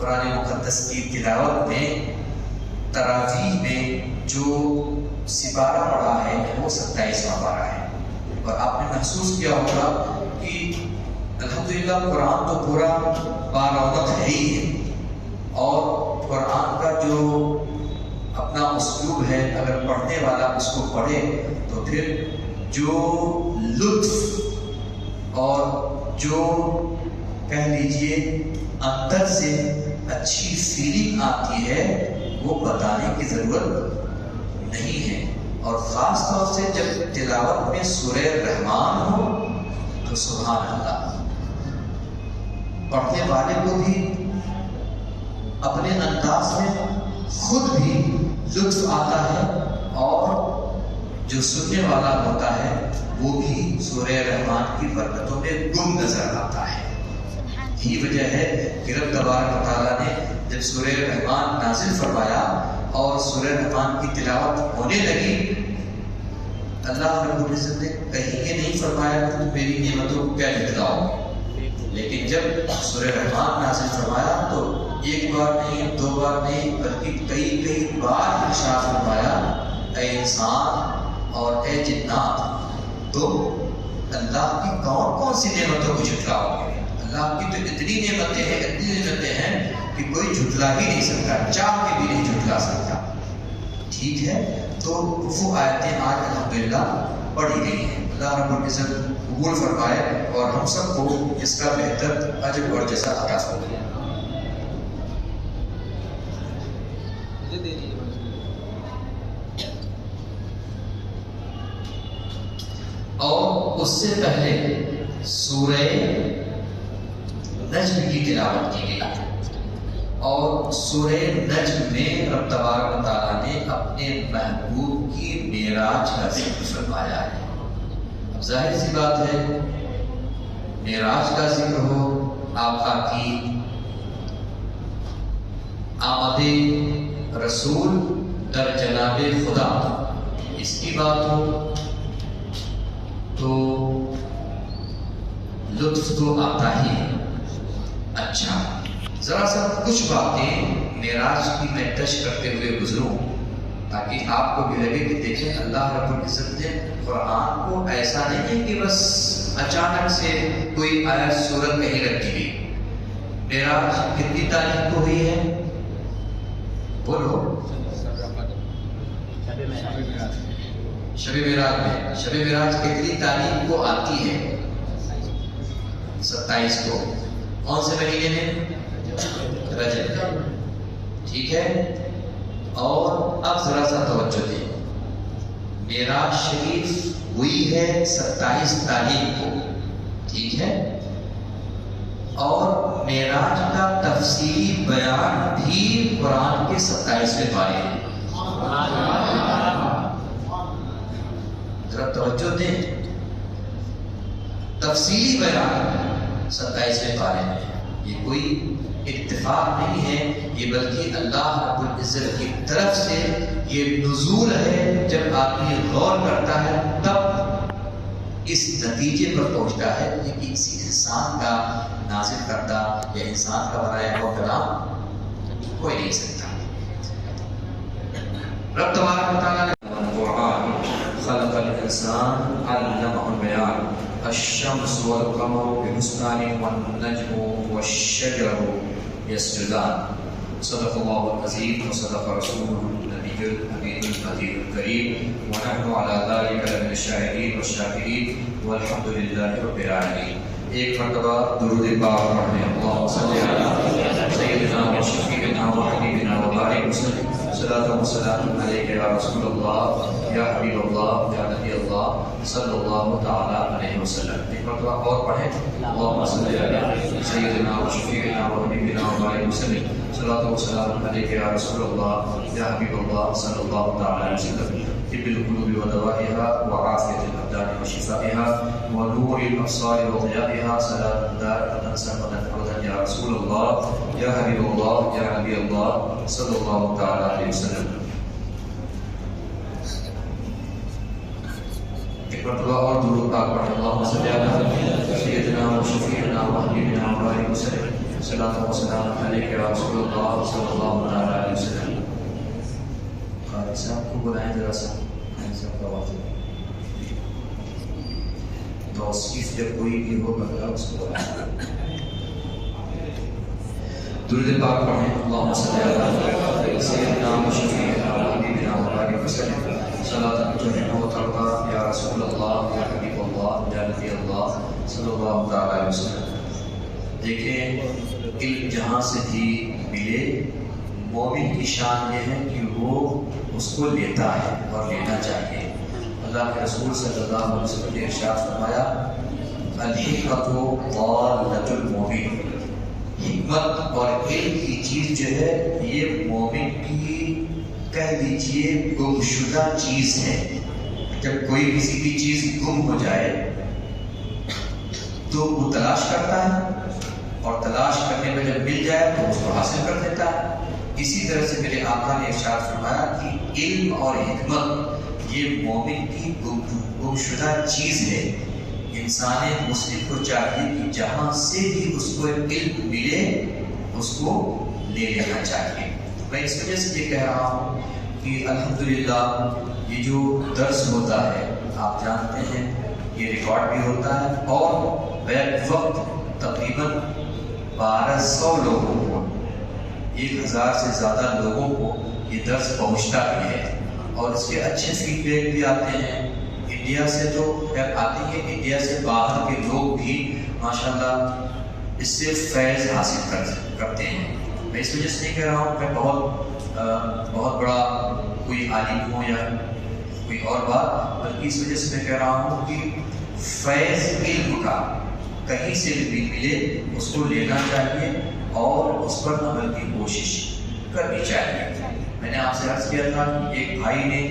قرآن مقدس کی تلاوت میں تراویح میں جو سپارہ پڑھا ہے وہ 27واں پارہ ہے، اور آپ نے محسوس کیا ہوگا کہ الحمدللہ قرآن تو پورا بارونق ہے ہی ہے، اور قرآن کا جو اپنا اسلوب ہے اگر پڑھنے والا اس کو پڑھے تو پھر جو لطف اور جو کہہ لیجئے اندر سے اچھی فیلنگ آتی ہے وہ بتانے کی ضرورت نہیں ہے۔ اور خاص طور سے جب تلاوت میں سورہ رحمان ہو تو سبحان اللہ، پڑھنے والے کو بھی اپنے انداز میں خود بھی لطف آتا ہے، اور جو سننے والا ہوتا ہے وہ بھی سورہ رحمان کی برکتوں میں گم نظر آتا ہے۔ یہی وجہ ہے کہ رب تبارک و تعالیٰ نے جب سورہ رحمان نازل فرمایا اور سورہ رحمان کی تلاوت ہونے لگی، اللہ رب العزت نے کہیں یہ نہیں فرمایا کہ تم میری نعمتوں کو کیا جھٹلاؤ، لیکن جب سورہ رحمان نازل فرمایا تو ایک بار نہیں، دو بار نہیں، بلکہ کئی بار ارشاد فرمایا، اے انسان اور اے جنات، تم اللہ کی کون سی نعمتوں کو جھٹلاؤ گے؟ اللہ کی تو اتنی نعمتیں ہیں کہ کوئی جھٹلا ہی نہیں سکتا، چاہ کے بھی نہیں جھٹلا سکتا۔ ٹھیک ہے، تو وہ آیتیں آج الحمدللہ پڑھی گئی ہیں۔ اللہ رب العزت قبول فرمائے اور ہم سب کو اس کا بہتر اجر اور جزا عطا فرمائے۔ اور اس سے پہلے سورہ نجم کی تلاوت کی گئی، اور سورہ نجم میں رب تبارک و تعالیٰ نے اپنے محبوب کی معراج کا ذکر فرمایا ہے۔ اب ظاہر سی بات ہے، معراج کا ذکر ہو، آقا کی آمد رسول در جناب خدا، اس کی بات ہو تو لطف تو آتا ہی ہے۔ اچھا، ذرا سا کچھ باتیں معراج کی میں ٹچ کرتے ہوئے گزروں تاکہ آپ کو بھی لگے کہ دیکھیں اللہ رب العزت نے قرآن کو ایسا نہیں ہے کہ بس اچانک سے کوئی آیت سورت کہیں رکھ دی گئی۔ معراج کتنی تاریخ کو ہوئی ہے؟ بولو، شب معراج میں، شب معراج کتنی تاریخ کو آتی ہے؟ 27 کو۔ کون سے مہینے میں؟ رجب۔ ٹھیک ہے، اور اب ذرا سا توجہ دیں، معراج شریف ہوئی ہے 27 تاریخ کو، ٹھیک ہے، اور معراج کا تفصیلی بیان بھی قرآن کے 27ویں پارے میں۔ ذرا توجہ دیں، تفصیلی بیان 27ویں پارے میں۔ یہ کوئی اتفاق نہیں ہے، یہ بلکہ اللہ رب العزت کی طرف سے یہ نزول ہے۔ جب آدمی غور کرتا ہے تب اس نتیجے پر پہنچتا ہے کہ کسی انسان کا نازل کردہ یا انسان کا بنایا ہوا کلام کوئی نہیں سکتا۔ رب تبارک و تعالیٰ نے قرآن خلق الانسان علمہ البیان الشمس والقمر بحسبان والنجم والشجر يسجدان صدق الله العظيم وصدق رسوله النبي الأمين النذير الكريم ونحن على ذلك لمن الشاهدين والشاكرين والحمد لله رب العالمين۔ ایک مرتبہ درود پاک پڑھیں، اللهم صل على سيدنا وشفيعنا وحبيبنا وبارك وسلم، صلاة وسلام عليك يا رسول الله يا حبيب الله يا نبي الله صلى الله تعالى عليه وسلم۔ ایک مرتبہ اور پڑھیں، اللهم صل على سيدنا وشفيعنا وحبيبنا وبارك وسلم، صلاة وسلام عليك يا رسول الله يا حبيب الله صلى الله تعالى عليه وسلم۔ طب القلوب ودوائها وعافية الأبدان وشفائها ونور الأبصار وضيائها صلاة دائمة سرمدا فردا يا رسول الله يا حبيب الله يا نبي الله صلى الله تعالى عليه وسلم۔ ایک مرتبہ اور درود پاک پڑھیں، اللهم صل على سيدنا وشفيعنا وحبيبنا وبارك وسلم، صلاۃ و سلام علیک یا رسول اللہ صلی اللہ علیہ وسلم. قاری صاحب کو بلائیں ذرا سا. توصیف جب کوئی بھی ہوگا اس کو بلائیں. درود پاک پڑھیں. اللہم صلی علی سیدنا و شفیعنا و حبیبنا و بارک وسلم. صلاۃ تطہرنا و ترضا یا رسول اللہ یا حبیب اللہ یا نبی اللہ صلی اللہ علیہ وسلم. دیکھیں علم جہاں سے بھی ملے، مومن کی شان یہ ہے کہ وہ اس کو لیتا ہے اور لینا چاہیے. اللہ کے رسول صلی اللہ علیہ وسلم نے ارشاد فرمایا الحکمت ضالۃ المومن. حکمت اور علم کی چیز جو ہے یہ مومن کی کہہ لیجیے گم شدہ چیز ہے. جب کوئی کسی کی چیز گم ہو جائے تو وہ تلاش کرتا ہے اور تلاش کرنے میں جب مل جائے تو اس کو حاصل کر دیتا ہے. اسی طرح سے میرے آقا نے ارشاد فرمایا کہ علم اور حکمت یہ مومن کی گم شدہ چیز ہے. انسان مسلم کو چاہیے کہ جہاں سے بھی اس کو علم ملے اس کو لے لینا چاہیے. میں اس وجہ سے یہ کہہ رہا ہوں کہ الحمدللہ یہ جو درس ہوتا ہے آپ جانتے ہیں یہ ریکارڈ بھی ہوتا ہے اور بیک وقت تقریباً 1200 لوگوں کو 1000 سے زیادہ لوگوں کو یہ درس پہنچتا بھی ہے اور اس کے اچھے فیڈ بیک بھی آتے ہیں. انڈیا سے تو خیر آتے ہیں، انڈیا سے باہر کے لوگ بھی ماشاءاللہ اس سے فیض حاصل کرتے ہیں. میں اس وجہ سے نہیں کہہ رہا ہوں کہ بہت بڑا کوئی عالم ہو یا کوئی اور بات، بلکہ اس وجہ سے میں کہہ رہا ہوں کہ فیض علم کا کہیں سے بھی ملے اس کو لینا چاہیے اور اس پر عمل کی کوشش کرنی چاہیے. میں نے آپ سے عرض کیا تھا کہ ایک بھائی نے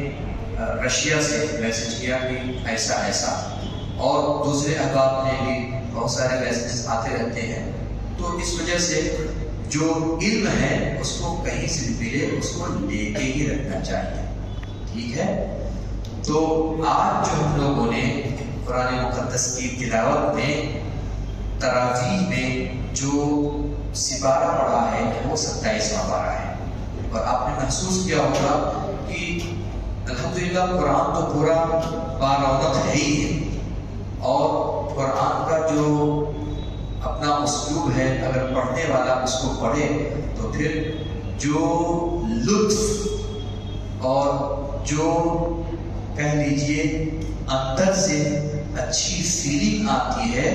رشیا سے میسج کیا کہ ایسا ایسا، اور دوسرے احباب نے بھی بہت سارے میسیجز آتے رہتے ہیں. تو اس وجہ سے جو علم ہے اس کو کہیں سے بھی ملے اس کو لے کے ہی رکھنا چاہیے. ٹھیک ہے؟ تو آج جو ہم لوگوں نے قرآن مقدس کی تلاوت میں تراویح میں جو سپارہ پڑھا ہے وہ 27واں پارہ ہے. اور آپ نے محسوس کیا ہوگا کہ الحمدللہ قرآن تو پورا بارونق ہے ہی ہے، اور قرآن کا جو اپنا اسلوب ہے اگر پڑھنے والا اس کو پڑھے تو پھر جو لطف اور جو کہہ لیجئے اندر سے اچھی فیلنگ آتی ہے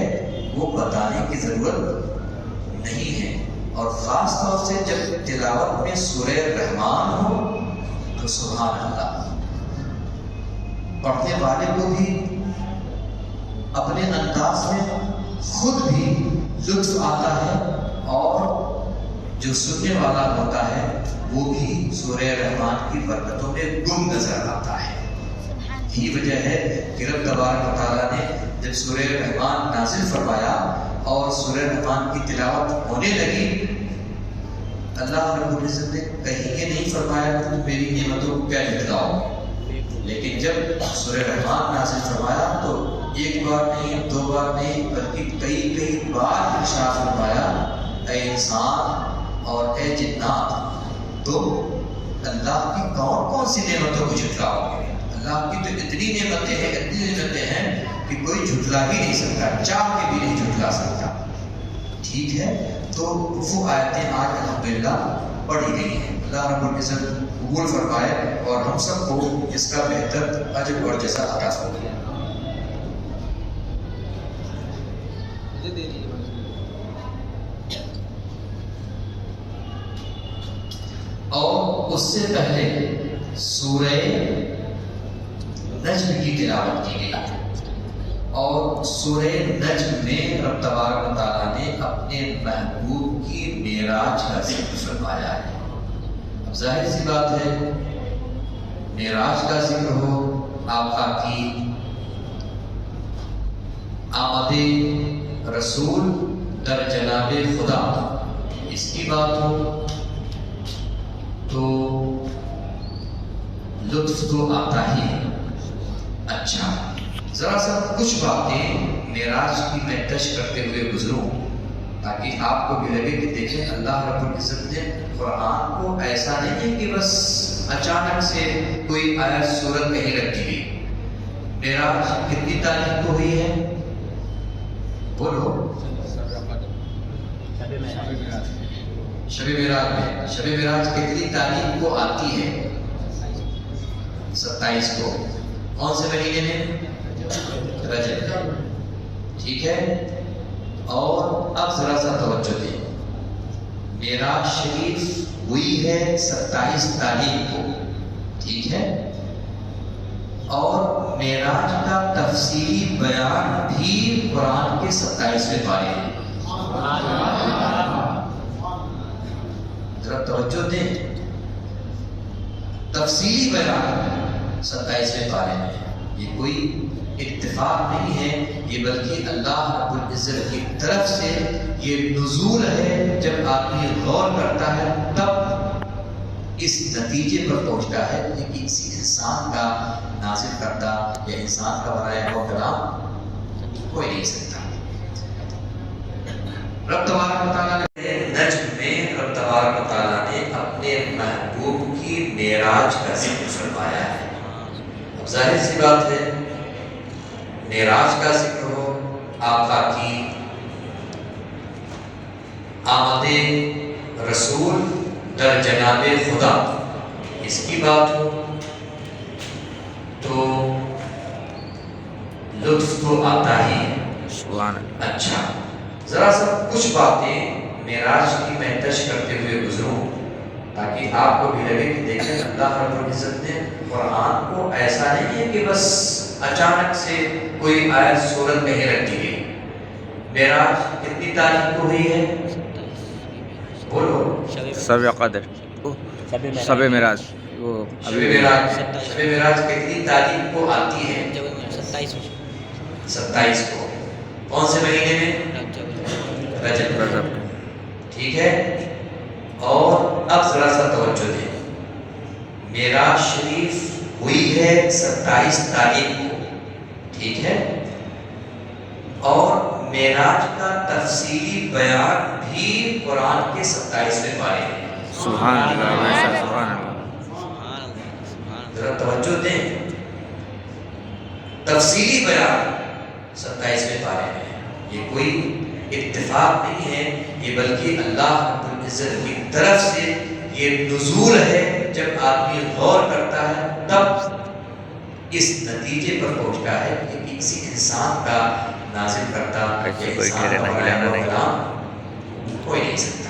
وہ بتانے کی ضرورت نہیں ہے. اور خاص طور سے جب تلاوت میں سورہ رحمان ہو تو سبحان اللہ، پڑھنے والے کو بھی اپنے انداز میں خود بھی لطف آتا ہے اور جو سننے والا ہوتا ہے وہ بھی سورہ رحمان کی برکتوں میں گم نظر آتا ہے. یہی وجہ ہے کہ رب تبارک و تعالیٰ نے جب سورہ رحمان نازل فرمایا اور سورہ رحمان کی تلاوت ہونے لگی، اللہ رب العزت نے کہیں یہ نہیں فرمایا کہ تم میری نعمتوں کو کیا جھٹلاؤ، لیکن جب سورہ رحمان نازل فرمایا تو ایک بار نہیں، 2 بار نہیں، بلکہ کئی بار ارشاد فرمایا اے انسان اور اے جنات تم اللہ کی کون سی نعمتوں کو جھٹلاؤ گے. اللہ کی تو اتنی نعمتیں ہیں کہ کوئی جھٹلا ہی نہیں سکتا، چاہ کے بھی نہیں جھٹلا سکتا. ٹھیک ہے؟ تو وہ آیتیں آج الحمدللہ پڑھی گئی ہیں. اللہ رب العزت قبول فرمائے اور ہم سب کو اس کا بہتر اجر اور جزا عطا فرمائے. اور اس سے پہلے سورہ نجم کی تلاوت کی گئی اور سورہ نجم میں رب تبارک و تعالیٰ نے اپنے محبوب کی معراج کا ذکر فرمایا ہے. اب ظاہر سی بات ہے معراج کا ذکر ہو، آقا کی آمد رسول در جناب خدا اس کی بات ہو تو لطف تو آتا ہی ہے. اچھا ذرا سا کچھ باتیں معراج کی میں ٹچ کرتے ہوئے گزروں. تاکہ آپ کو بھی لگے کہ دیکھیں اللہ رب العزت نے قرآن کو ایسا نہیں ہے کہ بس اچانک سے کوئی آیت سورت کہیں رکھ دی گئی۔ معراج کتنی تاریخ کو ہوئی ہے؟ بولو۔ شب معراج میں، شب معراج کتنی تاریخ کو آتی ہے؟ 27 کو۔ کون سے مہینے میں؟ رجب۔ ٹھیک ہے، اور اب ذرا سا توجہ دیں، معراج شریف ہوئی ہے 27 تاریخ کو، ٹھیک ہے، اور معراج کا تفصیلی بیان بھی قرآن کے 27ویں پارے میں۔ ذرا توجہ دیں، تفصیلی بیان 27ویں پارے میں۔ یہ کوئی اتفاق نہیں ہے، یہ بلکہ اللہ رب العزت کی طرف سے یہ نزول ہے۔ جب آدمی غور کرتا ہے تب اس نتیجے پر پہنچتا ہے کہ کسی انسان کا نازل کرتا یا انسان کا بنایا ہوا کلام کوئی نہیں سکتا۔ رب تبارک و تعالیٰ نے نجم میں رب تبارک و تعالیٰ نے اپنے محبوب کی معراج کا ذکر فرمایا ہے۔ اب ظاہر سی بات ہے، معراج کا ذکر ہو، آقا کی آمد رسول در جناب خدا، اس کی بات ہو تو لطف تو آتا ہی ہے۔ اچھا، ذرا سا کچھ باتیں معراج کی میں ٹچ کرتے ہوئے گزروں تاکہ آپ کو بھی لگے کہ دیکھیں اللہ رب العزت نے قرآن کو ایسا نہیں ہے کہ بس اچانک سے کوئی آیت سورت کہیں رکھ دی گئی۔ معراج کتنی تاریخ کو ہوئی ہے؟ بولو۔ شب قدر، شب معراج، شب معراج کتنی تاریخ کو آتی ہے؟ 27 کو۔ کون سے مہینے میں؟ رجب۔ ٹھیک ہے، اور اب ذرا سا توجہ دیں، معراج شریف ہوئی ہے 27 تاریخ کو، ٹھیک ہے، اور معراج کا تفصیلی بیان بھی قرآن کے 27ویں پارے میں۔ سبحان اللہ، سبحان اللہ۔ ذرا توجہ دیں، تفصیلی بیان 27ویں پارے میں۔ یہ کوئی اتفاق نہیں ہے، یہ بلکہ اللہ رب العزت کی طرف سے یہ نزول ہے۔ جب آدمی غور کرتا ہے تب اس نتیجے پر پہنچتا ہے کہ کسی انسان کا نازل کرتا یا انسان کا بنایا ہوا کلام کوئی نہیں سکتا۔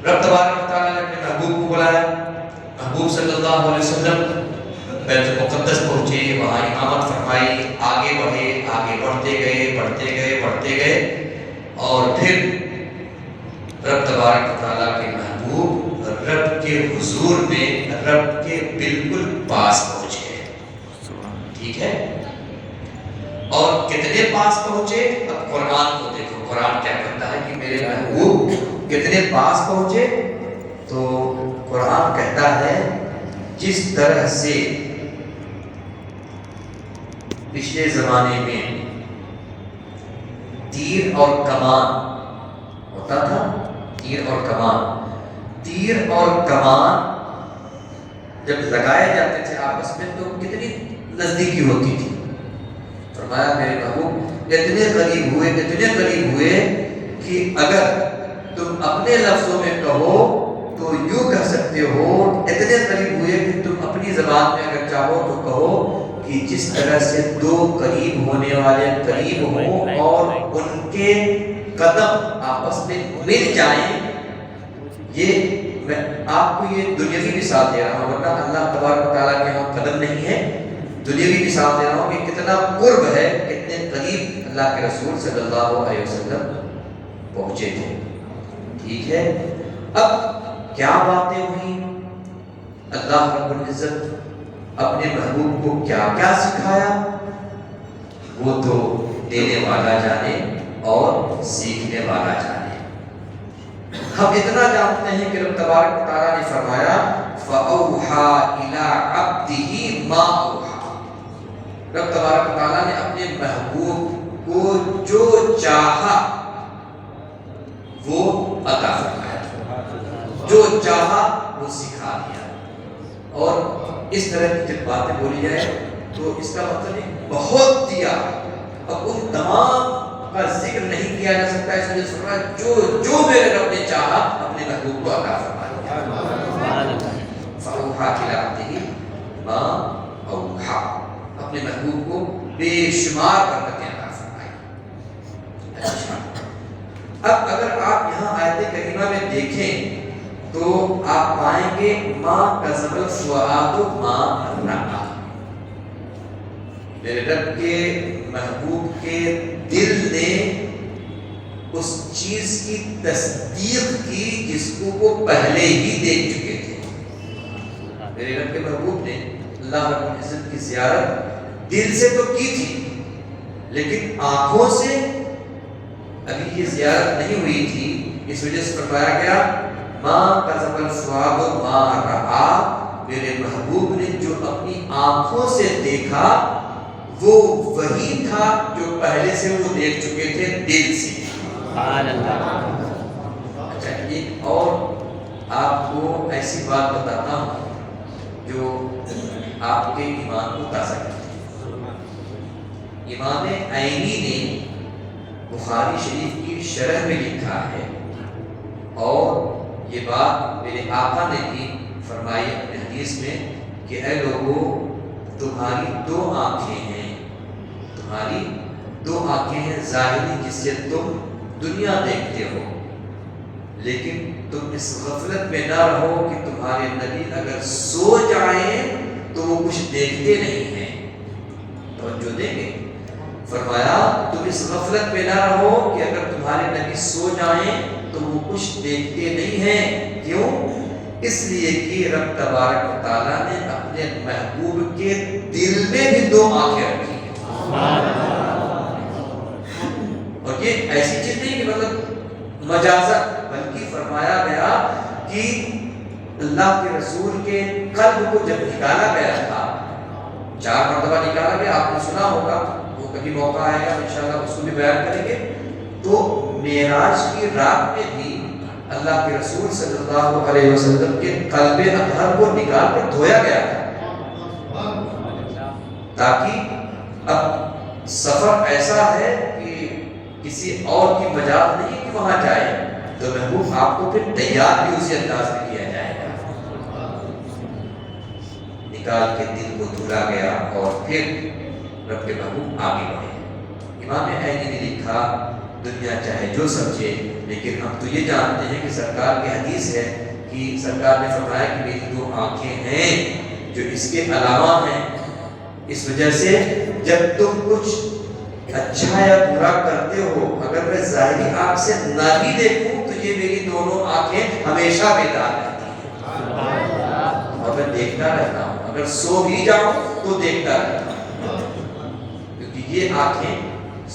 رب تبارک و تعالیٰ نے اپنے محبوب کو بلایا، محبوب صلی اللہ علیہ وسلم بیت المقدس پہنچے، وہاں امامت فرمائی، آگے بڑھے، آگے بڑھتے گئے، اور پھر رب تبارک و تعالیٰ کے محبوب رب کے حضور میں رب کے بالکل پاس پہنچے، ٹھیک ہے، اور کتنے پاس پہنچے؟ اب قرآن کو دیکھو، قرآن کیا کہتا ہے کہ میرے محبوب کتنے پاس پہنچے؟ تو قرآن کہتا ہے جس طرح سے پچھلے زمانے میں تیر اور کمان ہوتا تھا، تیر اور کمان جب لگائے جاتے تھے آپس میں تو کتنی نزدیکی ہوتی تھی۔ فرمایا میرے محبوب اتنے قریب ہوئے کہ اگر تم اپنے لفظوں میں کہو تو یوں کہہ سکتے ہو، اتنے قریب ہوئے کہ تم اپنی زبان میں اگر چاہو تو کہو کہ جس طرح سے دو قریب ہونے والے قریب ہوں اور ان کے قدم آپس میں مل جائیں۔ یہ میں آپ کو یہ دنیاوی مثال دے رہا ہوں، ورنہ اللہ تبارک و تعالیٰ کے ہاں قدم نہیں ہے، دنیاوی مثال دے رہا ہوں کہ کتنا قرب ہے، کتنے قریب اللہ کے رسول صلی اللہ علیہ وسلم پہنچے تھے، ٹھیک ہے۔ اب کیا باتیں ہوئی، اللہ رب العزت اپنے محبوب کو کیا کیا سکھایا، وہ تو دینے والا جانے اور سیکھنے والا جانے۔ ہم اتنا جانتے ہیں کہ رب تبارک و تعالیٰ نے فرمایا فَأَوْحَا إِلَىٰ عَبْدِهِ مَا أَوْحَا، رب تبارک و تعالیٰ نے اپنے محبوب کو جو چاہا وہ عطا فرمایا، جو چاہا وہ سکھا دیا۔ اور اس طرح کی جب باتیں بولی جائے تو اس کا مطلب ہے بہت دیا، اب ان تمام کا ذکر نہیں کیا جا سکتا، اس لیے فرمایا جو میرے رب نے چاہا اپنے محبوب کو عطا فرما دیا۔ فَأَوْحَىٰ إِلَىٰ عَبْدِهِ مَا أَوْحَىٰ، اپنے محبوب کو بے شمار برکتیں عطا فرمائی۔ اچھا، اب اگر آپ یہاں آیت کریمہ میں دیکھیں تو آپ پائیں گے مَا كَذَبَ الْفُؤَادُ مَا رَأَىٰ، میرے رب کے محبوب کے دل نے اس چیز کی تصدیق کی جس کو وہ پہلے ہی دیکھ چکے تھے۔ میرے رب کے محبوب نے اللہ رب العزت کی زیارت دل سے تو کی تھی، لیکن آنکھوں سے ابھی یہ زیارت نہیں ہوئی تھی، اس وجہ سے فرمایا گیا مَا كَذَبَ الْفُؤَادُ مَا رَأَىٰ، میرے محبوب نے جو اپنی آنکھوں سے دیکھا وہ وہی تھا جو پہلے سے وہ دیکھ چکے تھے دل سے۔ اچھا، ایک اور آپ کو ایسی بات بتاتا ہوں جو آپ کے ایمان کو تازہ کرتی ہے۔ امام عینی نے بخاری شریف کی شرح میں لکھا ہے، اور یہ بات میرے آقا نے بھی فرمائی اپنے حدیث میں کہ اے لوگوں، تمہاری دو آنکھیں ہیں، تمہاری دو آنکھیں ہیں ظاہری جس سے تم دنیا دیکھتے ہو، لیکن تم اس غفلت میں نہ رہو کہ تمہارے نبی اگر سو جائیں تو وہ کچھ دیکھتے نہیں ہیں۔ توجہ دیں گے، فرمایا تم اس غفلت میں نہ رہو کہ اگر تمہارے نبی سو جائیں تو وہ کچھ دیکھتے نہیں ہیں۔ کیوں؟ اس لیے کہ رب تبارک و تعالیٰ نے اپنے محبوب کے دل میں بھی دو آنکھیں رکھی ہیں، اور یہ ایسی چیز نہیں کہ مطلب مجازت، بلکہ فرمایا گیا کہ اللہ کے رسول کے قلب کو جب نکالا گیا تھا، 4 مرتبہ نکالا گیا، آپ نے سنا ہوگا، وہ کبھی موقع آئے گا انشاءاللہ اس کو بھی بیان کریں گے، تو معراج کی رات میں بھی اللہ کے رسول صلی اللہ علیہ وسلم کے قلب اطہر کو نکال کر دھویا گیا تھا، تاکہ اب سفر ایسا ہے کہ کسی اور کی مجال نہیں کہ وہاں جائے، تو محبوب آپ کو پھر تیار بھی اسی انداز میں کیا جائے گا۔ نکال کے دل کو دھلا گیا اور پھر رب کے محبوب آگے بڑھے۔ امام عینی نے لکھا دنیا چاہے جو سمجھے، لیکن ہم تو یہ جانتے ہیں کہ سرکار کی حدیث ہے کہ سرکار نے فرمایا کہ میری دو آنکھیں ہیں جو اس کے علاوہ ہیں، اس وجہ سے جب تم کچھ اچھا یا برا کرتے ہو، اگر میں ظاہری آنکھ سے نہ بھی دیکھوں تو یہ میری دونوں آنکھیں ہمیشہ بیدار رہتی ہیں اور میں دیکھتا رہتا ہوں، اگر سو بھی جاؤں تو دیکھتا رہتا ہوں، کیونکہ یہ آنکھیں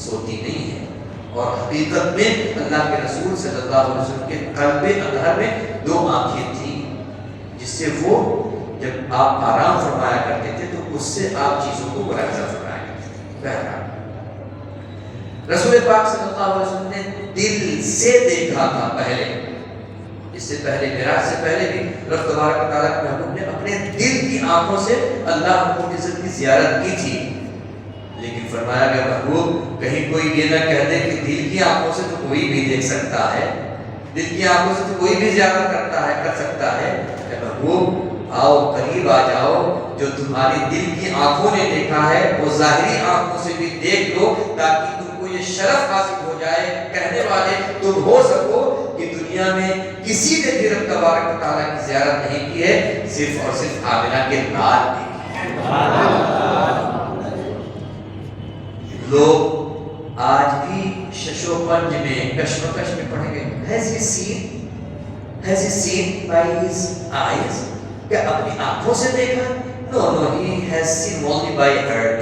سوتی نہیں ہیں۔ اور حقیقت میں اللہ کے رسول صلی اللہ علیہ وسلم کے قلب اطہر میں دو آنکھیں تھیں، جس سے وہ جب آپ آرام فرمایا کرتے تھے تو اس سے آپ چیزوں کو ملاحظہ فرمایا کرتے تھے۔ بہرحال رسول پاک صلی اللہ علیہ وسلم نے دل سے دیکھا تھا پہلے، اس سے پہلے معراج سے پہلے بھی رب تبارک و تعالیٰ کے محبوب نے اپنے دل کی آنکھوں سے اللہ رب العزت کی زیارت کی تھی، لیکن فرمایا گیا محبوب کہیں کوئی یہ نہ کہہ دے کہ دل کی آنکھوں سے تو کوئی بھی دیکھ سکتا ہے، دل کی آنکھوں سے تو کوئی بھی زیارت کرتا ہے، کر سکتا ہے۔ اے محبوب آؤ قریب آ جاؤ، جو تمہاری دل کی آنکھوں نے دیکھا ہے وہ ظاہری آنکھوں سے بھی دیکھ لو، تاکہ تم کو یہ شرف حاصل ہو جائے، کہنے والے تم ہو سکو کہ دنیا میں کسی نے بھی رب تبارک و تعالیٰ کی زیارت نہیں کی ہے، صرف اور صرف آمنہ کے لال دیکھی ہے۔ لوگ آج بھی شش و پنج میں کشمکش میں پڑے گئے۔ Has he seen by his eyes؟ کیا اپنی آنکھوں سے دیکھا؟ No, he has seen only by heart،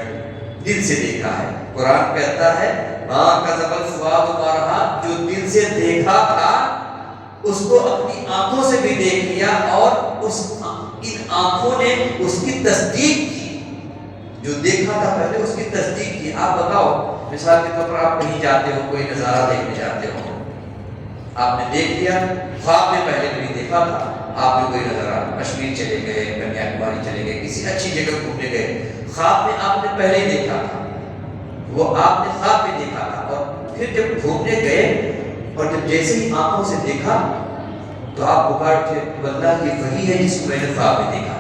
دل سے دیکھا ہے۔ قرآن کہتا ہے مَا كَذَبَ الْفُؤَادُ مَا رَأَىٰ، جو دل سے دیکھا تھا اس کو اپنی آنکھوں سے بھی دیکھ لیا، اور ان آنکھوں نے اس کی تصدیق کی، جو دیکھا تھا پہلے اس کی تصدیق کی۔ آپ بتاؤ، مثال کے طور پر آپ کہیں جاتے ہو، کوئی نظارہ دیکھنے جاتے ہو، آپ نے دیکھ لیا، خواب میں پہلے کبھی دیکھا تھا، آپ نے کوئی نظر آیا، کشمیر چلے گئے، کنیا کماری چلے گئے، کسی اچھی جگہ گھومنے گئے، خواب میں آپ نے پہلے ہی دیکھا تھا، وہ آپ نے خواب میں دیکھا تھا، اور پھر جب گھومنے گئے اور جب جیسے ہی آنکھوں سے دیکھا تو آپ پکار اٹھے، اللہ یہ وہی ہے جس کو میں نے خواب میں دیکھا تھا۔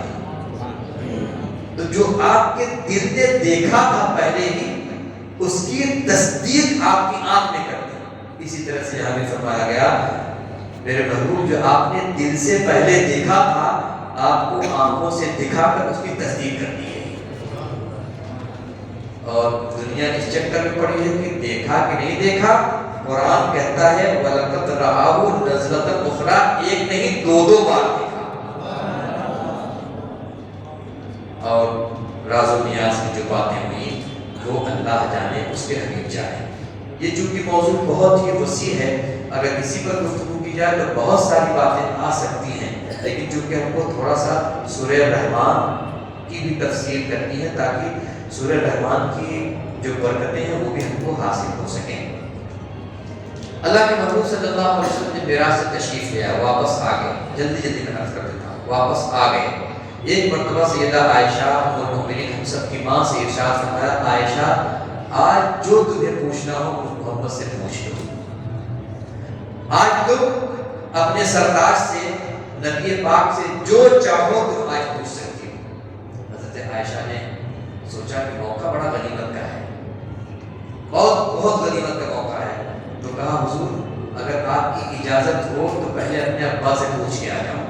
تو جو آپ کے دل نے دیکھا تھا پہلے ہی، اس کی تصدیق آپ کی آنکھ نے کر دی۔ اسی طرح سے ہمیں فرمایا گیا میرے محبوب جو آپ نے دل سے پہلے دیکھا تھا، آپ کو آنکھوں سے دکھا کر اس کی تصدیق کر دی ہے۔ اور دنیا اس چکر میں پڑی ہے کہ دیکھا کہ نہیں دیکھا، قرآن کہتا ہے وَلَقَدْ رَآهُ نَزْلَةً أُخْرَىٰ، ایک نہیں دو بار دیکھا۔ اور راز و نیاز کی جو باتیں ہوئی وہ اللہ جانے، اس کے حبیب جانے۔ یہ چونکہ موضوع بہت ہی وسیع ہے، اگر کسی پر گفتگو کی جائے تو بہت ساری باتیں آ سکتی ہیں، لیکن چونکہ ہم کو تھوڑا سا سورہ رحمان کی بھی تفسیر کرنی ہے تاکہ سورہ رحمان کی جو برکتیں ہیں وہ بھی ہم کو حاصل ہو سکیں۔ اللہ کے محبوب صلی اللہ علیہ وسلم نے معراج سے تشریف لیا، واپس آ گئے، جلدی میں عرض کر دیتا ہوں، واپس آ گئے۔ ایک مرتبہ سیدہ عائشہ ام المؤمنین ہم سب کی ماں سے ارشاد فرمایا، عائشہ آج جو تمہیں پوچھنا ہو اس محمد سے پوچھ لو، آج تم اپنے سردار سے، نبی پاک سے جو چاہو تم آج پوچھ سکتی ہو۔ حضرت عائشہ نے سوچا کہ موقع بڑا غنیمت کا ہے، بہت غنیمت کا موقع ہے، تو کہا حضور اگر آپ کی اجازت ہو تو پہلے اپنے ابا سے پوچھ کے آ جاؤں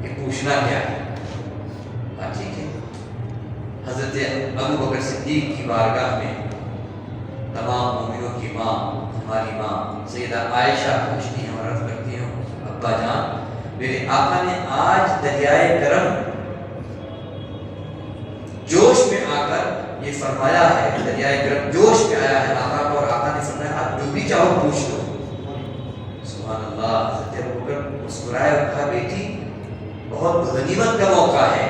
کہ پوچھنا کیا ہے۔ ٹھیک ہے۔ حضرت ابو بکر صدیق کی بارگاہ میں تمام مومنوں کی ماں، ہماری ماں سیدہ عائشہ پوچھتی ہیں اور عرض کرتی ہوں، ابا جان میرے آقا نے آج دریائے کرم جوش میں آ کر یہ فرمایا ہے، دریائے کرم جوش میں آیا ہے آقا کو، اور آقا نے فرمایا آپ جو بھی چاہو پوچھ لو۔ سبحان اللہ۔ حضرت ابو بکر مسکرائے اور کہا بیٹی بہت غنیمت کا موقع ہے،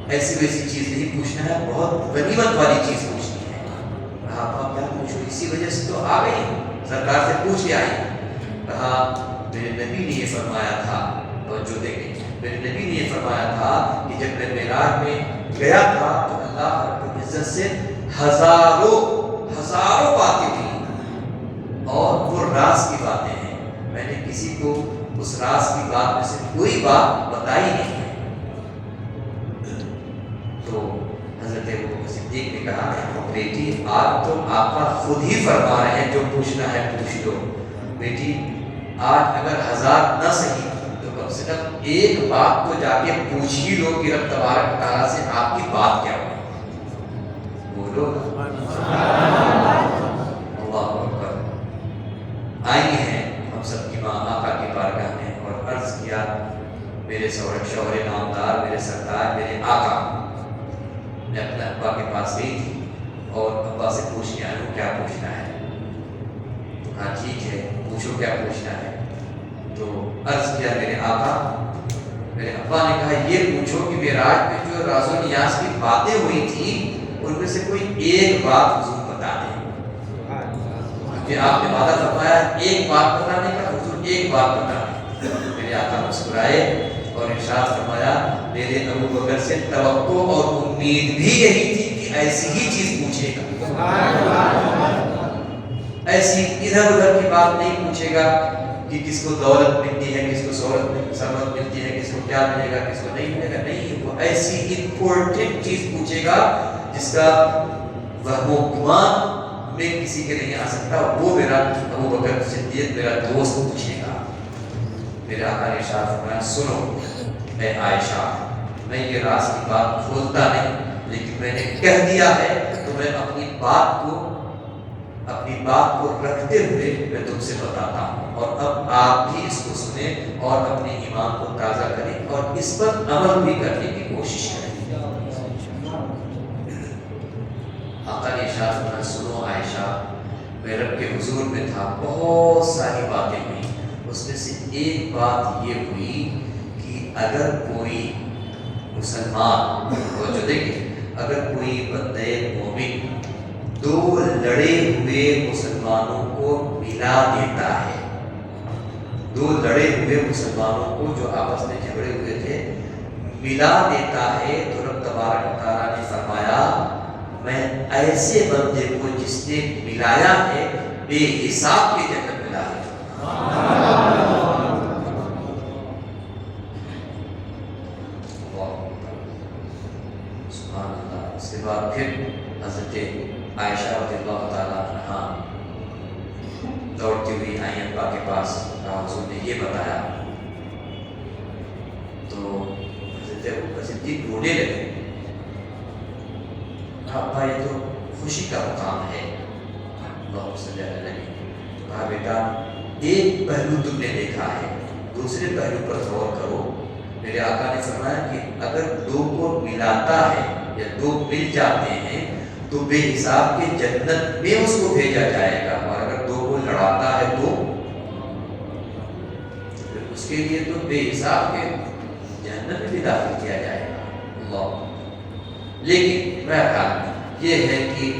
ایسی ویسی چیز نہیں پوچھنا ہے، بہت غنیمت والی چیز پوچھنی ہے۔ کہا آپ کیا پوچھو، اسی وجہ سے تو آ گئی، سرکار سے پوچھ کے آئی۔ کہا میرے نبی نے یہ فرمایا تھا، توجہ دیکھیں، میرے نبی نے یہ فرمایا تھا کہ جب میں معراج میں گیا تھا تو اللہ رب العزت سے ہزاروں باتیں ہوئی، اور وہ راز کی باتیں ہیں، میں نے کسی کو اس راز کی بات میں سے کوئی بات بتائی نہیں ہے۔ تو حضرت ابوبکر صدیق نے کہا بیٹی آج تو آقا خود ہی فرما رہے ہیں جو پوچھنا ہے پوچھ لو، بیٹی آج اگر 1000 نہ صحیح تو کم سے کم ایک بات تو جا کے پوچھ ہی لو کہ رب تبارک تعالیٰ سے آپ کی بات کیا ہوئی، بولو اللہ اکبر۔ آئی ہیں ہم سب کی ماں آقا کی بارگاہ میں اور عرض کیا میرے شوہر نامدار، میرے سردار، میرے آقا، میں اپنے ابا کے پاس گئی تھی اور ابا سے پوچھ کے آئی ہوں کیا پوچھنا ہے۔ تو کہا ٹھیک ہے پوچھو کیا پوچھنا ہے۔ تو عرض کیا میرے آقا، میرے ابا نے کہا یہ پوچھو کہ معراج میں جو راز و نیاز کی باتیں ہوئی تھیں ان میں سے کوئی ایک بات حضور بتا دیں، کہ آپ نے وعدہ فرمایا ایک بات بتانے کا، حضور ایک بات بتا دیں۔ میرے آقا مسکرائے اور ارشاد فرمایا میرے ابو بکر سے توقع اور امید بھی یہی تھی کہ ایسی ہی چیز پوچھے گا، ایسی ادھر ادھر کی بات نہیں پوچھے گا کہ کس کو دولت ملتی ہے، کس کو ثروت ملتی ہے، کس کو کیا ملے گا، کس کو نہیں ملے گا، نہیں، وہ ایسی امپورٹنٹ چیز پوچھے گا جس کا وہم و گمان میں کسی کے نہیں آ سکتا، وہ میرا ابو بکر صدیق میرا دوست پوچھے گا۔ میرے آقا نے ارشاد فرمایا سنو اے عائشہ، میں یہ راز کی بات کھولتا نہیں، لیکن میں نے کہہ دیا ہے تو میں اپنی بات کو رکھتے ہوئے میں تم سے بتاتا ہوں، اور اب آپ بھی اس کو سنیں اور اپنے ایمان کو تازہ کریں اور اس پر عمل بھی کرنے کی کوشش کریں۔ آقا نے ارشاد فرمایا سنو عائشہ، میں رب کے حضور میں تھا، بہت ساری باتیں ہوئی، اس میں سے ایک بات یہ ہوئی کہ اگر کوئی مسلمان، توجہ دیکھیں، اگر کوئی بندے مومن دو لڑے ہوئے مسلمانوں کو ملا دیتا ہے، دو لڑے ہوئے مسلمانوں کو جو آپس میں جھگڑے ہوئے تھے ملا دیتا ہے، تو رب تبارک و تعالیٰ نے فرمایا میں ایسے بندے کو جس نے ملایا ہے بے حساب کی جنت ملا ہے۔ سبحان اللہ۔ اس کے بعد پھر حضرت عائشہ رضی اللہ تعالیٰ عنہا دوڑتی ہوئی آئی ابا کے پاس، حضور نے یہ بتایا، تو حضرت ابوبکر صدیق رونے لگے، ابا یہ تو خوشی کا مقام ہے، اللہم صلی اللہ علیہ وسلم، کہا بیٹا ایک پہلو تم نے دیکھا ہے، دوسرے پہلو پر غور کرو۔ میرے آقا نے فرمایا کہ اگر دو کو ملاتا ہے یا دو مل جاتے ہیں تو بے حساب کے جنت میں اس کو بھیجا جائے گا، اور اگر دو کو لڑاتا ہے تو اس کے لیے تو بے حساب کے جہنم میں بھی داخل کیا جائے گا۔ اللہ، لیکن بہرحال یہ ہے کہ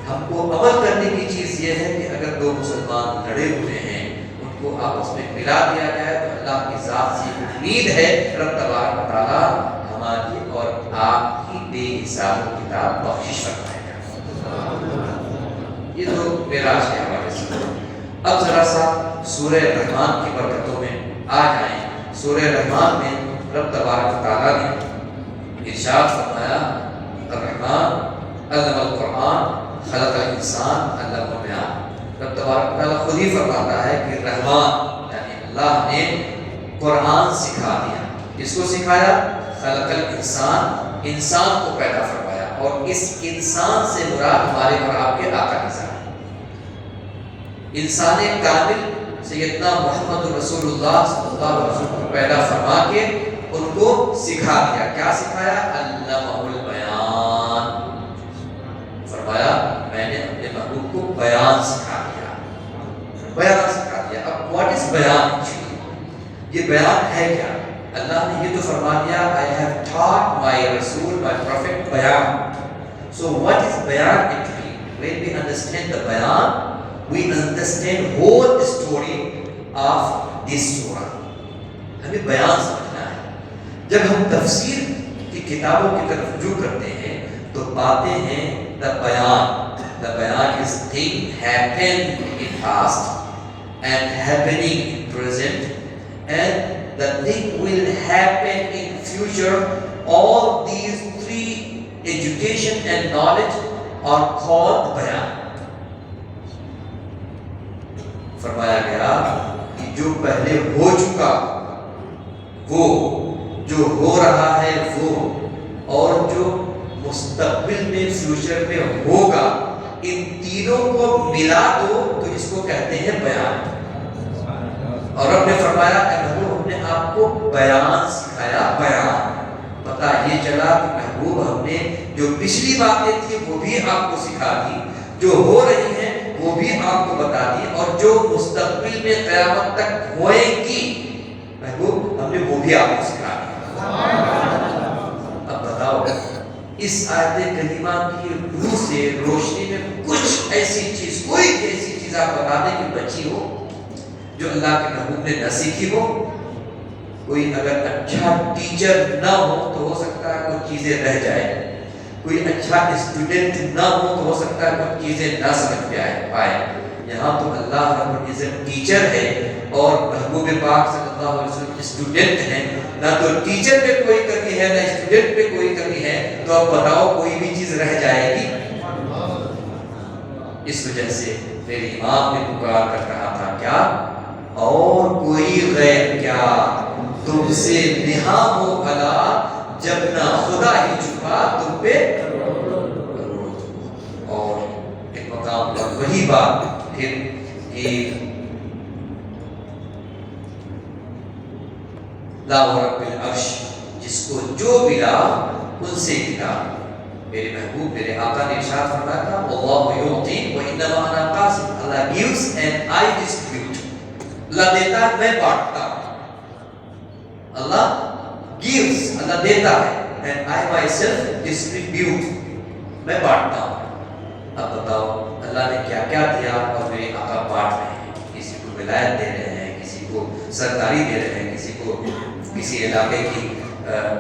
ہم کو عمل کرنے کی چیز یہ ہے کہ اگر دو مسلمان لڑے ہوئے ہیں ان کو آپس میں ملا دیا جائے تو اللہ کی ذات سے امید ہے رب تبارک و تعالیٰ ہماری اور آپ کی بے حساب کتاب بخشش فرمائے گا۔ یہ تو معراج کے حوالے سے۔ اب ذرا سا سورہ رحمان کی برکتوں میں آ جائیں۔ سورہ رحمان میں رب تبارک و تعالیٰ نے ارشاد فرمایا الرحمن علم القرآن خلق الانسان علمہ البیان۔ رب تبارک و تعالیٰ خود ہی فرماتا ہے کہ رحمان یعنی اللہ نے قرآن سکھا دیا۔ کس کو سکھایا؟ خلق الانسان، انسان کو پیدا فرمایا، اور اس انسان سے مراد ہمارے اور آپ کے آقا نظام انسان کامل سیدنا محمد رسول اللہ صلی اللہ علیہ وسلم کو پیدا فرما کے ان کو سکھا دیا۔ کیا سکھایا؟ علمہ البیان، فرمایا میں نے اپنے محبوب کو بیان سکھا دیا، بیان سکھا دیا۔ اب واٹ از بیان؟ یہ بیان ہے کیا؟ اللہ نے یہ تو فرما دیا I have taught my Rasul, my Prophet بیان۔ So what is بیان actually? When we understand the بیان, we understand whole story of this surah۔ ہمیں بیان سمجھنا ہے۔ جب ہم تفسیر کی کتابوں کی طرف رجوع کرتے ہیں تو پاتے ہیں the بیان is thing happened in past and happening in present and the thing will happen in future. All these three, education and knowledge, are called بیان۔ فرمایا گیا کہ جو پہلے ہو چکا وہ، جو ہو رہا ہے وہ، اور جو مستقبل میں فیوچر میں ہوگا، ان تینوں کو ملا دو تو اس کو کہتے ہیں بیان۔ اور رب نے فرمایا اے محبوب ہم نے آپ کو بیان سکھایا، بیان۔ پتہ یہ چلا کہ محبوب ہم نے جو پچھلی باتیں تھیں وہ بھی آپ کو سکھا دی، جو ہو رہی ہیں وہ بھی آپ کو بتا دی، اور جو مستقبل میں قیامت تک ہوئیں گی محبوب ہم نے وہ بھی آپ کو سکھا دی۔ اب بتاؤ اس آیت کریمہ کی روح سے روشنی میں کچھ ایسی چیز، کوئی ایسی چیز آپ بتا دیں کہ بچی ہو جو اللہ کے محبوب نے نہ سیکھی ہو۔ کوئی اگر اچھا ٹیچر نہ ہو تو ہو سکتا ہے کچھ چیزیں رہ جائیں، کوئی اچھا اسٹوڈنٹ نہ ہو تو ہو سکتا ہے کچھ چیزیں نہ سمجھ پائے۔ یہاں تو اللہ رب العزت ٹیچر ہے اور محبوب پاک صلی اللہ علیہ وسلم اسٹوڈنٹ ہیں، نہ تو ٹیچر پہ کوئی کمی ہے نہ اسٹوڈنٹ پہ کوئی کمی ہے، تو اب بتاؤ کوئی بھی چیز رہ جائے گی؟ اس وجہ سے میرے امام نے پکار کر کہا تھا کیا؟ اور کوئی غیر کیا تم سے نہا ہو بھلا، جب نہ خدا ہی چھپا تم پہ۔ اور ایک مقام پر وہی بات پھر کہ لا رب العرش، جس کو جو ملا ان سے ملا۔ میرے محبوب میرے آقا نے ارشاد فرمایا تھا اللہ یعطی وانما انا قاسم، اللہ gives and I distribute۔ اللہ دیتا ہے میں بانٹتا ہوں، اللہ gives اللہ دیتا ہے and I myself distribute میں بانٹتا ہوں۔ اب بتاؤ اللہ نے کیا کیا دیا اور میرے آقا بانٹ رہے ہیں، کسی کو ولایت دے رہے ہیں، کسی کو سرداری دے رہے ہیں، کسی کو کسی علاقے کی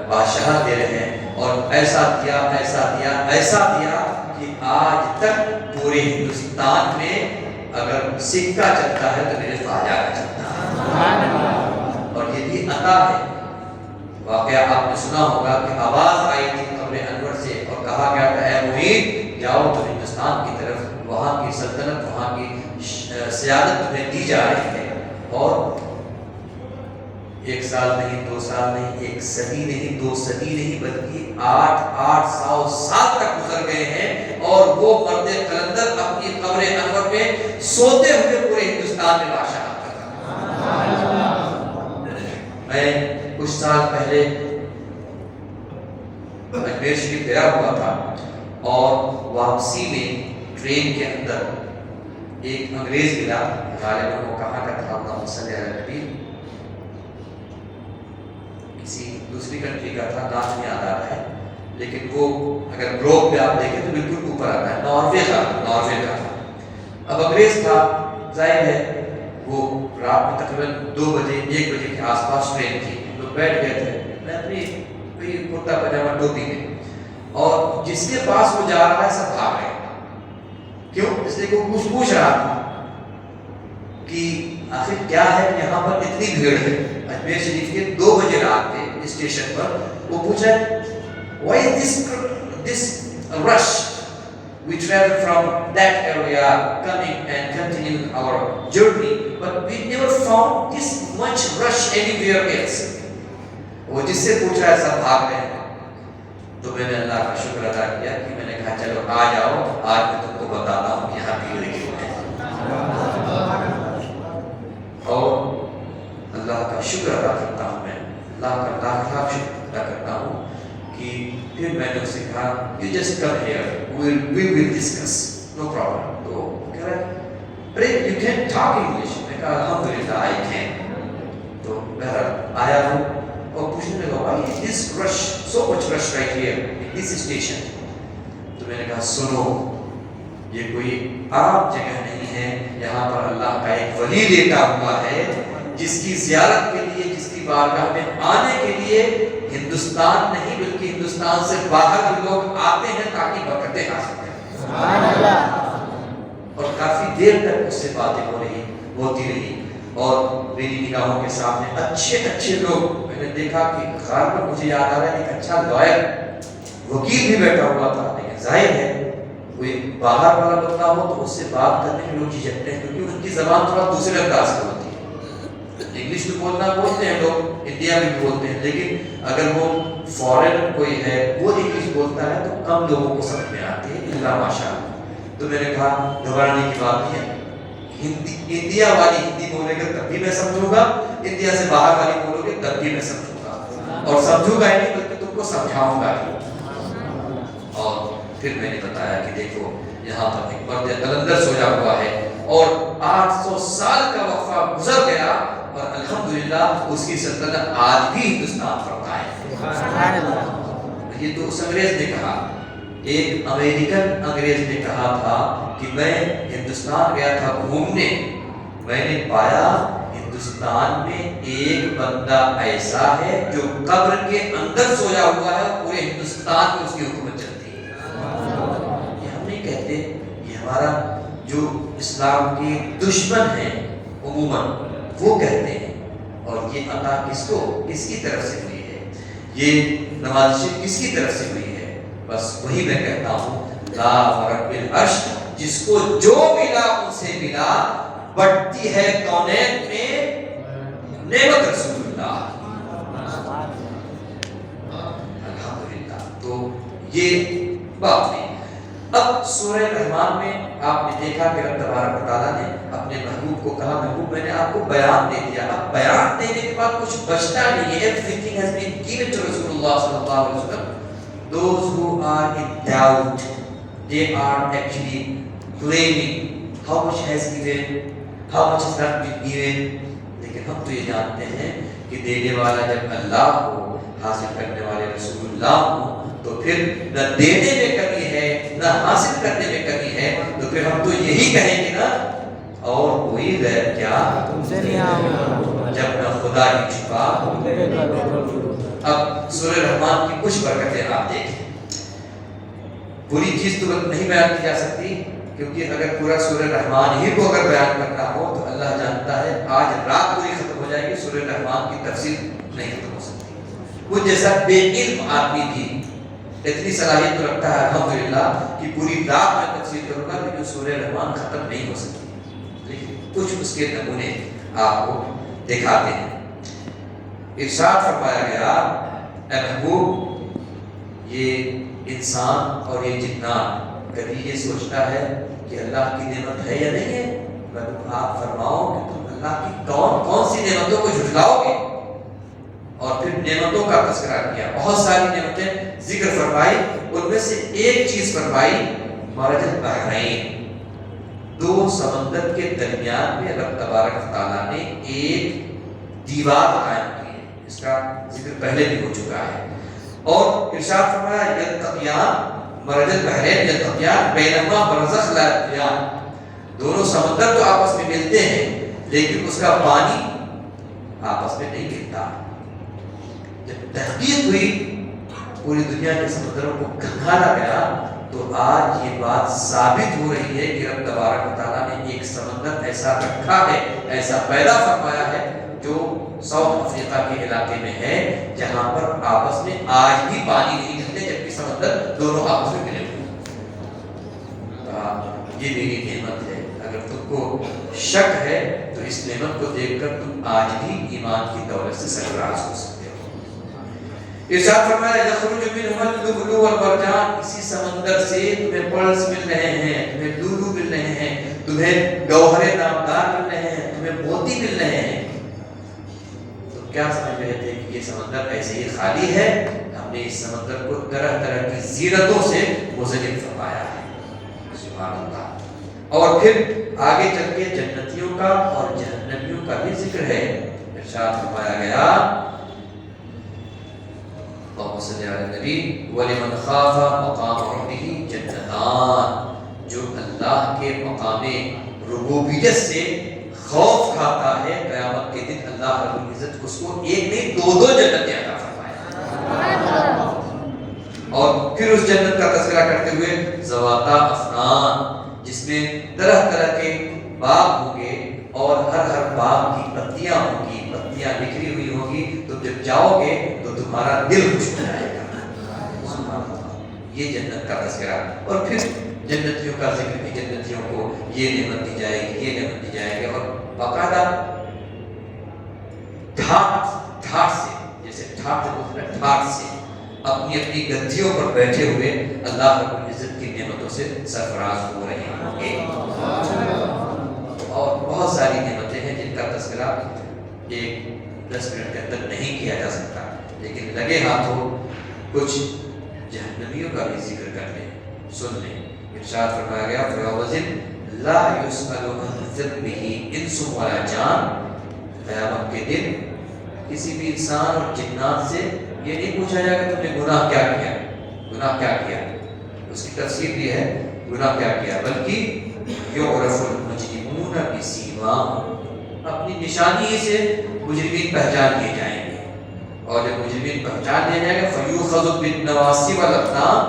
بادشاہ دے رہے ہیں، اور ایسا دیا ایسا دیا ایسا دیا کہ آج تک پورے ہندوستان میں اگر سکہ چلتا ہے تو میرے خواجہ کا چلتا ہے، اور یہ بھی عطا ہے۔ واقعہ آپ نے سنا ہوگا کہ آواز آئی تھی قبر انور سے اور کہا گیا تھا اے معین جاؤ تو ہندوستان کی طرف، وہاں کی سلطنت وہاں کی سیادت تمہیں دی جا رہی ہے، اور 1 سال نہیں 2 سال نہیں 1 صدی نہیں 2 صدی نہیں بلکہ 800 سال تک گزر گئے ہیں، اور وہ مرد قلندر اپنی قبر انور میں سوتے ہوئے پورے ہندوستان میں بادشاہ کرتا۔ میں کچھ سال پہلے اجمیر شریف گیا ہوا تھا، اور واپسی میں ٹرین کے اندر ایک انگریز ملا، غالباً وہ کہاں کا تھا، اللہم صلی علی النبی، کسی دوسری کنٹری کا تھا، نام نہیں یاد آ رہا ہے، لیکن وہ اگر گلوب پہ آپ دیکھیں تو بالکل اوپر آتا ہے، ناروے کا تھا۔ اب انگریز تھا، ظاہر ہے وہ رات میں تقریباً 2 بجے 1 بجے کے آس پاس ٹرین تھی، لوگ بیٹھ گئے تھے، میں اپنی کوئی کرتا پاجامہ ٹوپی میں، اور جس کے پاس وہ جا رہا ہے سب بھاگ رہے ہیں، کیوں؟ اس لیے کوئی کچھ پوچھ رہا تھا کہ آخر کیا ہے یہاں پر اتنی بھیڑ ہے۔ اجمیر شریف کے 2 بجے رات کے اسٹیشن پر وہ پوچھا why is this rush, we travel from that area coming and continuing our journey but we never found this much rush anywhere else. وہ جس سے پوچھ رہا ہے سب بھاگ رہے ہیں، تو میں نے اللہ کا شکر ادا کیا کہ میں نے کہا چلو آ جاؤ، آج میں تم کو بتاتا ہوں کہ یہاں بھیڑ کیوں ہے، اور اللہ کا شکر ادا کرتا ہوں، میں اللہ کا لاکھ لاکھ شکر ادا کرتا ہوں کہ پھر میں نے اسے کہا you just come here, we will discuss, no problem. تو کہہ رہا ارے you can talk English، میں کہا الحمدللہ I can۔ تو بہرحال آیا ہوں اور پوچھنے لگا why is this rush, so much rush right here in this station؟ تو میں نے کہا سنو، یہ کوئی عام جگہ نہیں ہے، یہاں پر اللہ کا ایک ولی لیٹا ہوا ہے جس کی زیارت کے لیے، جس کی بارگاہ میں آنے کے لیے ہندوستان نہیں بلکہ ہندوستان سے باہر بھی لوگ آتے ہیں تاکہ برکتیں حاصل کریں۔ سبحان اللہ۔ اور کافی دیر تک اس سے باتیں ہوتی رہی، اور میری نگاہوں کے سامنے اچھے اچھے لوگ، میں نے دیکھا کہ غالباً مجھے یاد آ رہا ہے ایک اچھا لائر وکیل بھی بیٹھا ہوا تھا، لیکن ظاہر ہے کوئی باہر والا بندہ ہو تو اس سے بات کرنے میں لوگ جھجکتے ہیں، کیونکہ ان کی زبان تھوڑا دوسرے انداز کی ہوتی ہے۔ انگلش تو بولتے ہیں لوگ، انڈیا میں بھی بولتے ہیں، لیکن اگر وہ فورن کوئی ہے وہ انگلش بولتا ہے تو کم لوگوں کو سمجھ میں آتی ہے، اللہ ماشاء اللہ۔ تو میں نے کہا گھبرانے کی بات نہیں ہے، انڈیا والی ہندی بولے گا تب بھی میں سمجھوں گا، انڈیا سے باہر والی بولو گے تب بھی میں سمجھوں گا، اور سمجھوں گا ہی نہیں بلکہ تم کو سمجھاؤں گا ہی۔ اور پھر میں نے بتایا کہ دیکھو یہاں پر ایک مرد قلندر سویا ہوا ہے، اور 800 سال کا وقفہ گزر گیا، اور الحمدللہ اس کی سلطنت آج بھی ہندوستان پر قائم ہے۔ یہ تو اس انگریز نے کہا، ایک امریکن انگریز نے کہا تھا کہ میں ہندوستان گیا تھا گھومنے، میں نے پایا ہندوستان میں ایک بندہ ایسا ہے جو قبر کے اندر سویا ہوا ہے، پورے ہندوستان میں اس کی حکومت چلتی ہے۔ یہ ہم نہیں کہتے، یہ ہمارا جو اسلام کے دشمن ہیں عموماً وہ کہتے ہیں، اور یہ عطا کس کو، کس کی طرف سے ہوئی ہے، یہ نوازش کس کی طرف سے ہوئی ہے؟ بس وہی میں کہتا ہوں لا رب العرش، جس کو جو ملا ان سے ملا، بڑھتی ہے کونین میں نعمت رسول اللہ، الحمدللہ۔ تو یہ بات نہیں۔ اب سورہ رحمان میں آپ نے دیکھا کہ رب تبارک و تعالیٰ نے اپنے محبوب کو کہا محبوب میں نے آپ کو بیان دے دیا، اب بیان دینے کے بعد کچھ بچتا نہیں ہے، everything has been given to رسول اللہ صلی اللہ علیہ وسلم۔ Those who are in doubt, they are actually claiming how much has given, how much has not been given. لیکن ہم تو یہ جانتے ہیں کہ دینے والا جب اللہ ہو، حاصل کرنے والے رسول اللہ ہو، تو پھر نہ دینے میں کمی ہے نہ حاصل کرنے میں کمی ہے، تو پھر ہم تو یہی کہیں گے نا اور کوئی غیر کیا تم سے نہیں آؤں گا۔ جب نہ خدا ہی چھپا۔ اب سورہ رحمان کی کچھ برکتیں آپ دیکھیں، پوری چیز تو نہیں بیان کی جا سکتی، کیونکہ اگر پورا سورہ رحمان ہی کو اگر بیان کرنا ہو تو اللہ جانتا ہے آج رات پوری ختم ہو جائے گی، سورہ رحمان کی تفسیر نہیں ختم ہو سکتی۔ وہ جیسا بے علم آدمی بھی اتنی صلاحیت تو رکھتا ہے الحمدللہ کہ پوری رات میں تفسیر کروں گا، لیکن سورہ رحمان ختم نہیں ہو سکتی۔ لیکن کچھ اس کے نمونے آپ کو دکھاتے ہیں۔ ارشاد فرمایا گیا، اے محبوب، یہ انسان اور یہ جنات کبھی یہ سوچتا ہے کہ اللہ کی نعمت ہے یا نہیں ہے؟ تم آپ فرماؤ کہ تم اللہ کی کون سی نعمتوں کو جھٹلاؤ گے؟ اور پھر نعمتوں کا تذکرہ کیا، بہت ساری نعمتیں ذکر فرمائی، ان میں سے ایک چیز فرمائی مرج البحرین، دو سمندر کے درمیان میں رب تبارک تعالیٰ نے ایک دیوار قائم کی ہے، اس کا ذکر پہلے بھی ہو چکا ہے۔ اور ارشاد فرمایا یلتقیان، مرج البحرین یلتقیان بینہما برزخ لا یبغیان، دونوں سمندر تو آپس میں ملتے ہیں لیکن اس کا پانی آپس میں نہیں ملتا۔ جب تحقیق ہوئی، پوری دنیا کے سمندروں کو کھنگالا گیا، تو آج یہ بات ثابت ہو رہی ہے کہ رب تبارک و تعالیٰ نے ایک سمندر ایسا رکھا ہے، ایسا پیدا فرمایا ہے جو ساؤتھ افریقہ کے علاقے میں ہے، جہاں پر آپس میں آج بھی پانی نہیں ملتے، جبکہ سمندر دونوں آپس میں ملے ہوئے۔ یہ میری نعمت ہے، اگر تم کو شک ہے تو اس نعمت کو دیکھ کر تم آج بھی ایمان کی دولت سے سرفراز ہو سکتے ہو۔ ارشاد فرمایا یخرج منہما اللؤلؤ والمرجان، اسی سمندر سے تمہیں پرلز مل رہے ہیں، تمہیں لولو مل رہے ہیں، تمہیں گوہر نامدار مل رہے ہیں، تمہیں موتی مل رہے ہیں۔ تو کیا سمجھ رہے تھے کہ یہ سمندر ایسے ہی خالی ہے؟ ہم نے اس سمندر کو طرح طرح کی زینتوں سے مزین فرمایا ہے۔ سبحان اللہ۔ اور پھر آگے چل کے جنتیوں کا اور جہنمیوں کا بھی ذکر ہے۔ ارشاد فرمایا گیا، اللہم صلی علی النبی وَلِمَنْ خَافَ مَقَامَ رَبِّهِ جَنَّتَانِ، جو اللہ کے مقام ربوبیت سے خوف کھاتا ہے، قیامت کے دن اللہ رب العزت اس کو ایک نہیں دو جنتیں عطا فرمائے۔ اور پھر اس جنت کا تذکرہ کرتے ہوئے ذواتا افنان، جس میں طرح طرح کے باغ ہوں گے اور ہر باغ کی پتیاں ہوں گی، پتیاں بکھری ہوئی ہوں گی، تو جب جاؤ گے تو تمہارا دل خوش ہو جائے گا۔ یہ جنت کا تذکرہ، اور پھر جنتیوں کا ذکر بھی، جنتیوں کو یہ نعمت دی جائے گی، یہ نعمت دی جائے گی، اور باقاعدہ ٹھاٹ سے، جیسے ٹھاٹ سے اپنی اپنی گدیوں پر بیٹھے ہوئے اللہ رب العزت کی نعمتوں سے سرفراز ہو رہے ہوں گے۔ اور بہت ساری نعمتیں ہیں جن کا تذکرہ ایک 10 منٹ کے اندر نہیں کیا جا سکتا، لیکن لگے ہاتھوں کچھ جہنمیوں کا بھی ذکر کر لیں، سن لیں۔ ارشاد فرمایا گیا فَيَوْمَئِذٍ لَا يُسْأَلُ عَنْ ذَنبِهِ إِنسٌ وَلَا جَانٌ، قیامت کے دن کسی بھی انسان اور جنات سے یہ نہیں پوچھا جائے کہ تم نے گناہ کیا کیا، گناہ کیا کیا، اس کی تفسیر بھی ہے گناہ کیا کیا، بلکہ یعرف المجرمون بسیماہم، اپنی نشانی سے مجرمین پہچان لیے جائیں گے، اور جب مجرمین پہچان لیے جائیں گے فیوخذ بالنواصی والاقدام،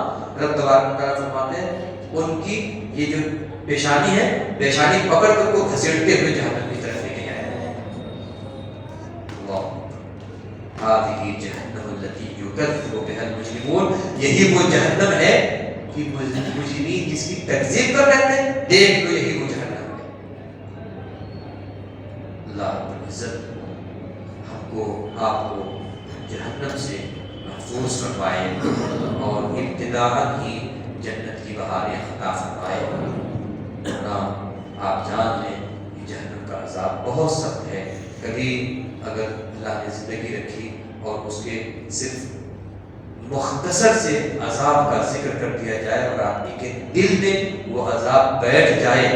رب تبارک و تعالیٰ فرماتے ہیں ان کی یہ جو پیشانی ہے، پیشانی پکڑ کر کو گھسیٹتے ہوئے جہنم کی طرف لے کے جائیں گے۔ هذه جہنم التي يكذب بها المجرمون، یہی وہ جہنم ہے کہ مجرمین جس کی تکذیب کر رہتے ہیں، دیکھ لو یہی وہ جہنم ہے۔ اللہ رب العزت ہم کو آپ کو جہنم سے محفوظ فرمائے اور ابتداءً ہی جنت کی بہاریں عطا فرمائے۔ آپ جان لیں کہ جہنم کا عذاب بہت سخت ہے، کبھی اگر اللہ نے زندگی رکھی اور اس کے صرف مختصر سے عذاب کا ذکر کر دیا جائے اور آدمی کے دل میں وہ عذاب بیٹھ جائے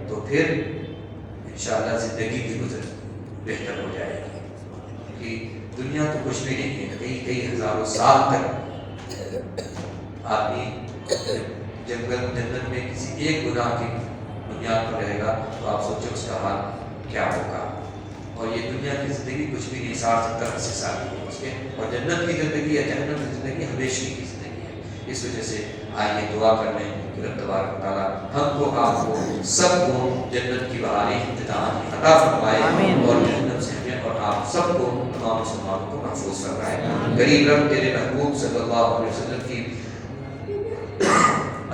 تو پھر انشاءاللہ زندگی کی گزر بہتر ہو جائے گی، کیونکہ دنیا تو کچھ بھی نہیں ہے، کئی ہزاروں سال تک آدمی جنگل جنت میں کسی ایک گناہ کی بنیاد پر رہے گا تو آپ سوچیں اس کا حال کیا ہوگا۔ اور یہ دنیا کی زندگی کچھ بھی نہیں، 60-70-80 سال کی ہے اس کے، اور جنت کی زندگی یا جہنم کی زندگی ہمیشہ کی زندگی ہے۔ اس وجہ سے آئیے دعا کر لیں کہ رب تبارک و تعالیٰ ہم کو، آپ کو، سب کو جنت کی بہاریں امتحان عطا فرمائے، اور جہنم سے ہمیں اور آپ سب کو، تمام مسلمانوں کو محفوظ فرمائے۔ غریب رب تیرے محبوب صلی اللہ علیہ وسلم کی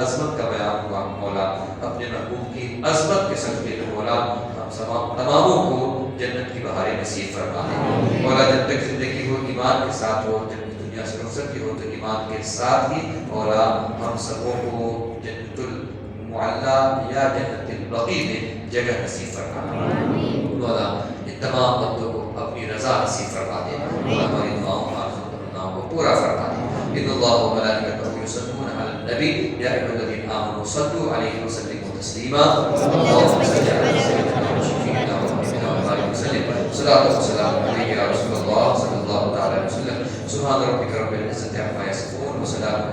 عظمت کا بیان ہوا، مولا اپنے محبوب کی عظمت کے صدقے میں مولا ہم تماموں کو جنت کی بہاریں نصیب فرما دے۔ مولا جب تک زندگی ہو ایمان کے ساتھ ہو، جب دنیا سے رخصت کی ہو تو ایمان کے ساتھ ہی مولا ہم سبوں کو جنت المعلی یا جنت البقیع میں جگہ نصیب فرما دے۔ مولا ان تمام بندوں کو اپنی رضا نصیب فرما دے، مولا ہماری دعاؤں کو پورا فرما دے۔ ان اللہ و ملائکتہ یصلون علی النبی یا ایھا الذین آمنوا صلوا علیہ وسلموا تسلیما اللهم صل علی سیدنا وشفیعنا وحبیبنا وبارک وسلم صلاۃ و سلام علیک یا رسول اللہ صلی اللہ تعالی علیہ وسلم۔ سبحان ربک رب العزۃ عما یصفون وسلام